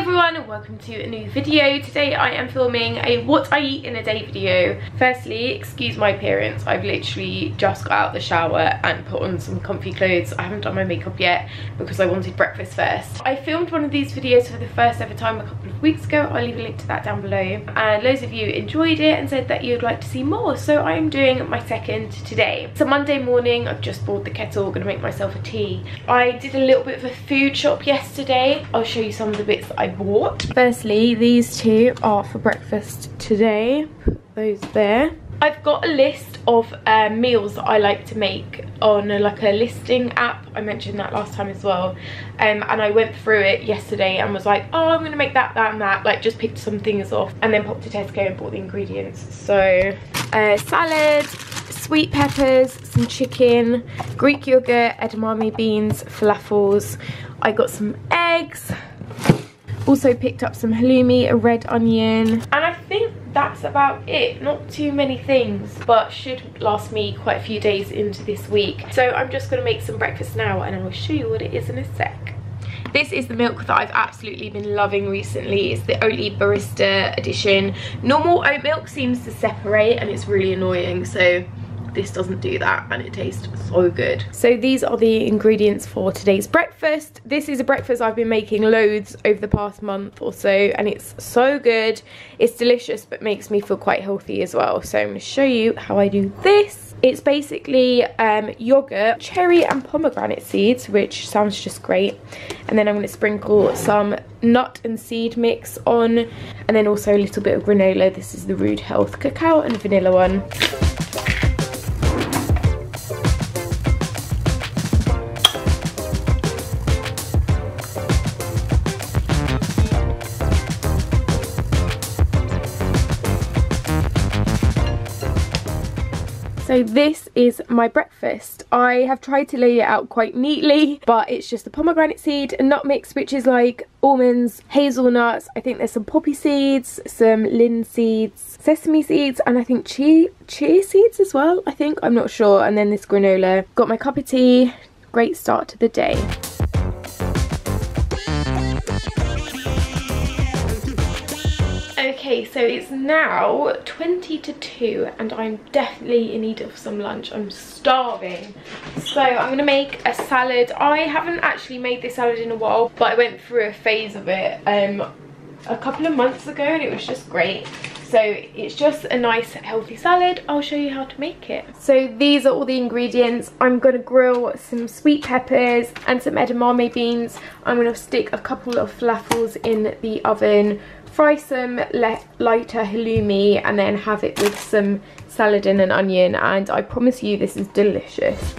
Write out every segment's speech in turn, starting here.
everyone, and welcome to a new video. Today I am filming a what I eat in a day video. Firstly, excuse my appearance. I've literally just got out of the shower and put on some comfy clothes. I haven't done my makeup yet because I wanted breakfast first. I filmed one of these videos for the first ever time a couple of weeks ago. I'll leave a link to that down below, and loads of you enjoyed it and said that you'd like to see more, so I am doing my second today. It's a Monday morning. I've just bought the kettle, gonna make myself a tea. I did a little bit of a food shop yesterday. I'll show you some of the bits that I bought. Firstly, these two are for breakfast today. Put those there. I've got a list of meals that I like to make on a listing app. I mentioned that last time as well, and I went through it yesterday and was like, oh, I'm gonna make that, that and that, like just picked some things off and then popped to Tesco and bought the ingredients. So salad, sweet peppers, some chicken, Greek yogurt, edamame beans, falafels. I got some eggs. Also picked up some halloumi, a red onion, and I think that's about it. Not too many things, but should last me quite a few days into this week. So I'm just gonna make some breakfast now and I'll show you what it is in a sec. This is the milk that I've absolutely been loving recently. It's the Oatly Barista edition. Normal oat milk seems to separate and it's really annoying, so this doesn't do that and it tastes so good. So these are the ingredients for today's breakfast. This is a breakfast I've been making loads over the past month or so, and it's so good. It's delicious but makes me feel quite healthy as well. So I'm going to show you how I do this. It's basically yogurt, cherry and pomegranate seeds, which sounds just great, and then I'm going to sprinkle some nut and seed mix on, and then also a little bit of granola. This is the Rude Health cacao and vanilla one. So this is my breakfast. I have tried to lay it out quite neatly, but it's just a pomegranate seed, a nut mix, which is like almonds, hazelnuts, I think there's some poppy seeds, some linseeds, sesame seeds, and I think chia seeds as well, I think, I'm not sure, and then this granola. Got my cup of tea. Great start to the day. Okay, so it's now 20 to 2 and I'm definitely in need of some lunch. I'm starving. So I'm going to make a salad. I haven't actually made this salad in a while, but I went through a phase of it a couple of months ago and it was just great. So it's just a nice healthy salad. I'll show you how to make it. So these are all the ingredients. I'm going to grill some sweet peppers and some edamame beans. I'm going to stick a couple of falafels in the oven, fry some lighter halloumi, and then have it with some salad and an onion, and I promise you this is delicious.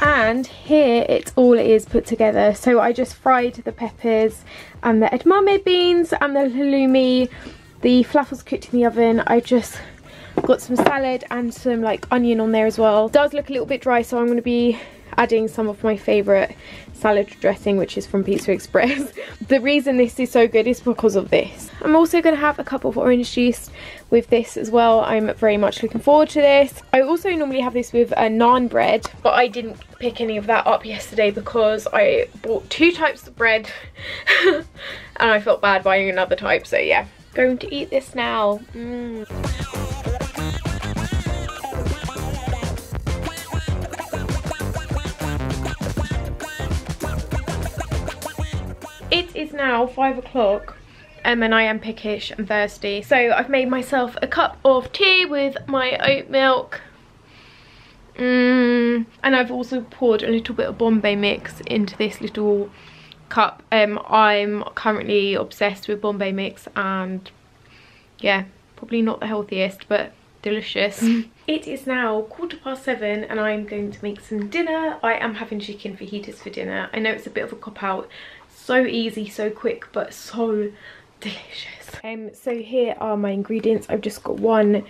And here it's all it is put together. So I just fried the peppers and the edamame beans and the halloumi. The falafels cooked in the oven. I just got some salad and some like onion on there as well. It does look a little bit dry, so I'm going to be adding some of my favourite salad dressing, which is from Pizza Express. The reason this is so good is because of this. I'm also going to have a cup of orange juice with this as well. I'm very much looking forward to this. I also normally have this with a naan bread, but I didn't pick any of that up yesterday because I bought 2 types of bread and I felt bad buying another type, so yeah. Going to eat this now. It is now 5 o'clock and I am peckish and thirsty. So I've made myself a cup of tea with my oat milk. And I've also poured a little bit of Bombay mix into this little cup. I'm currently obsessed with Bombay mix and yeah, probably not the healthiest, but delicious. It is now 7:15 and I'm going to make some dinner. I am having chicken fajitas for dinner. I know it's a bit of a cop-out. So easy, so quick, but so delicious. So here are my ingredients. I've just got 1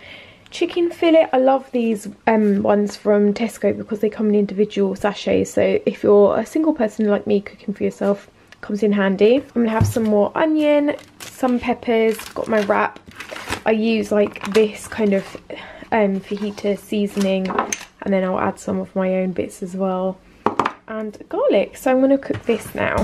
chicken fillet. I love these ones from Tesco because they come in individual sachets, so if you're a single person like me cooking for yourself, comes in handy. I'm gonna have some more onion, some peppers, got my wrap. I use like this kind of fajita seasoning, and then I'll add some of my own bits as well, and garlic. So I'm gonna cook this now.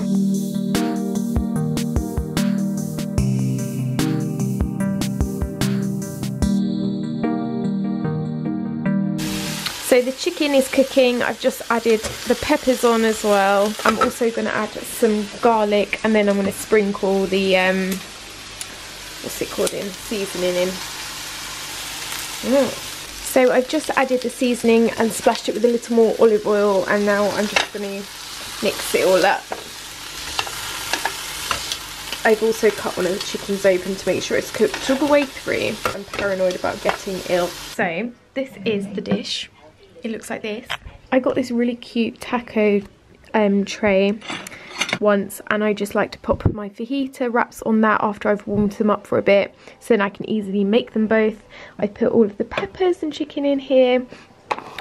So the chicken is cooking. I've just added the peppers on as well. I'm also going to add some garlic, and then I'm going to sprinkle the what's it called, seasoning in. So I've just added the seasoning and splashed it with a little more olive oil, and now I'm just going to mix it all up. I've also cut one of the chickens open to make sure it's cooked all the way through. I'm paranoid about getting ill. So this is the dish. It looks like this. I got this really cute taco tray once, and I just like to pop my fajita wraps on that after I've warmed them up for a bit, so then I can easily make them both. I put all of the peppers and chicken in here.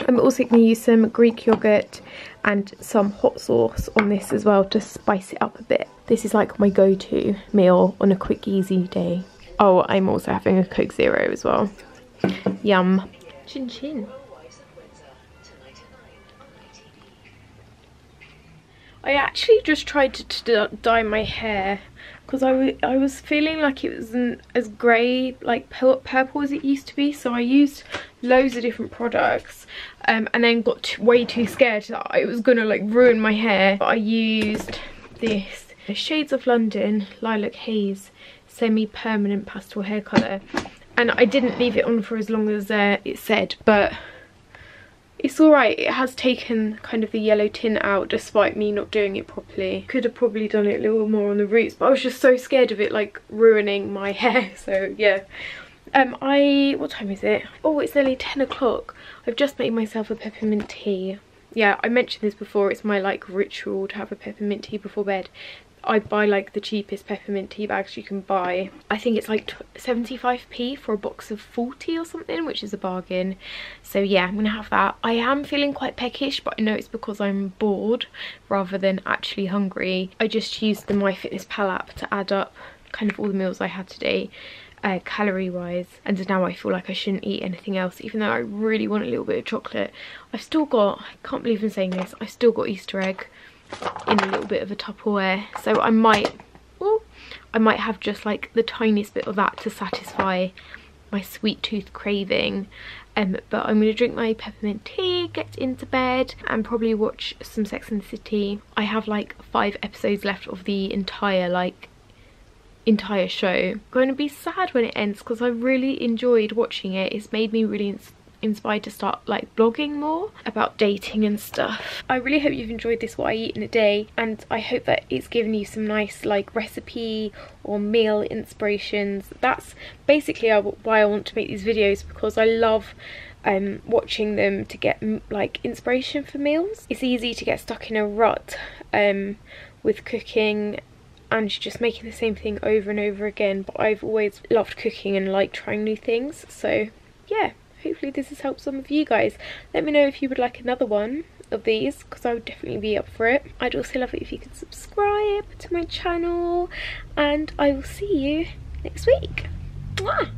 I'm also going to use some Greek yogurt and some hot sauce on this as well to spice it up a bit. This is like my go-to meal on a quick easy day. Oh, I'm also having a Coke Zero as well. Yum. Chin chin. I actually just tried to dye my hair because I was feeling like it wasn't as grey, like purple as it used to be, so I used loads of different products and then got way too scared that it was gonna like ruin my hair. But I used this Shades of London Lilac Haze semi-permanent pastel hair colour, and I didn't leave it on for as long as it said, but it's alright. It has taken kind of the yellow tint out despite me not doing it properly. Could have probably done it a little more on the roots, but I was just so scared of it like ruining my hair, so yeah. What time is it? Oh, it's nearly 10 o'clock. I've just made myself a peppermint tea. Yeah, I mentioned this before, it's my like ritual to have a peppermint tea before bed. I buy like the cheapest peppermint tea bags you can buy. I think it's like 75p for a box of 40 or something, which is a bargain. So yeah, I'm gonna have that. I am feeling quite peckish, but I know it's because I'm bored rather than actually hungry. I just used the MyFitnessPal app to add up kind of all the meals I had today, calorie wise, and now I feel like I shouldn't eat anything else, even though I really want a little bit of chocolate. I've still got, I can't believe I'm saying this, I've still got Easter egg in a little bit of a Tupperware, so I might have just like the tiniest bit of that to satisfy my sweet tooth craving. But I'm gonna drink my peppermint tea, get into bed, and probably watch some Sex and the City. I have like 5 episodes left of the entire show. I'm going to be sad when it ends because I really enjoyed watching it. It's made me really inspired to start like blogging more about dating and stuff. I really hope you've enjoyed this what I eat in a day, and I hope that it's given you some nice like recipe or meal inspirations. That's basically why I want to make these videos, because I love watching them to get like inspiration for meals. It's easy to get stuck in a rut with cooking and just making the same thing over and over again, but I've always loved cooking and like trying new things. So yeah, hopefully this has helped some of you guys. Let me know if you would like another one of these, because I would definitely be up for it. I'd also love it if you could subscribe to my channel, and I will see you next week. Mwah!